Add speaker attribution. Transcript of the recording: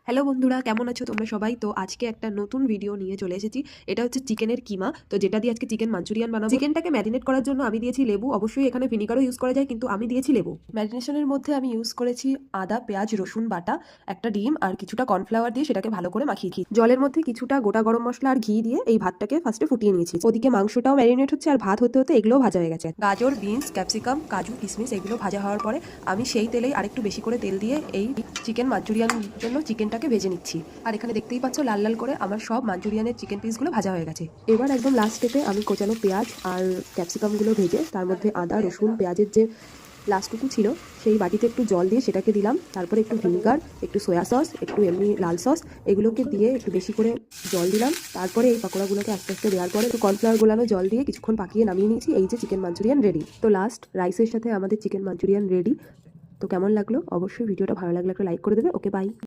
Speaker 1: Hello বন্ধুরা, কেমন আছো তোমরা সবাই? তো আজকে একটা নতুন ভিডিও নিয়ে চলে এসেছি। এটা হচ্ছে চিকেনের কিমা, তো যেটা দিয়ে আজকে চিকেন মাঞ্চুরিয়ান বানাবো। চিকেনটাকে ম্যারিনেট করার জন্য আমি দিয়েছি লেবু, অবশ্যই এখানে ভিনিগারও ইউজ করা যায়, কিন্তু আমি দিয়েছি লেবু। ম্যারিনেশনের মধ্যে আমি ইউজ করেছি আদা, পেঁয়াজ, রসুন বাটা, একটা ডিম আর কিছুটা কর্নফ্লাওয়ার দিয়ে সেটাকে ভালো করে মাখিয়েছি। জলের মধ্যে কিছুটা গোটা গরম মশলা আর ঘি দিয়ে এই ভাতটাকে ফার্স্টে ফুটিয়ে নিয়েছি। ওদিকে মাংসটাও ম্যারিনেট হচ্ছে আর ভাত হতে হতে এগুলোও ভাজা হয়ে গেছে। গাজর, বিনস, ক্যাপসিকাম, কাজু, কিশমিশ এগুলো ভাজা হওয়ার পরে আমি সেই তেলেই আরেকটু বেশি করে তেল দিয়ে এই চিকেন মাঞ্চুরিয়ান জন্য চিকেনটাকে ভেজে নিচ্ছি। আর এখানে দেখতেই পাচ্ছ লাল লাল করে আমার সব মাঞ্চুরিয়ানের চিকেন পিসগুলো ভাজা হয়ে গেছে। এবার একদম লাস্টেতে আমি কোচানো পেঁয়াজ আর ক্যাপসিকামগুলো ভেজে তার মধ্যে আদা, রসুন, পেঁয়াজের যে লাস্টটুকু ছিল সেই বাটিতে একটু জল দিয়ে সেটাকে দিলাম। তারপরে একটু ভিনিগার, একটু সয়া সস, একটু এমনি লাল সস এগুলোকে দিয়ে একটু বেশি করে জল দিলাম। তারপরে এই পাকোড়াগুলোকে আস্তে আস্তে দেওয়ার পরে একটু কর্নফ্লাওয়ার গোলানো জল দিয়ে কিছুক্ষণ পাকিয়ে নামিয়ে নিয়েছি। এই যে চিকেন মাঞ্চুরিয়ান রেডি। তো লাস্ট রাইসের সাথে আমাদের চিকেন মাঞ্চুরিয়ান রেডি। তো কেমন লাগলো? অবশ্যই ভিডিওটা ভালো লাগলে একটা লাইক করে দেবে। ওকে, বাই।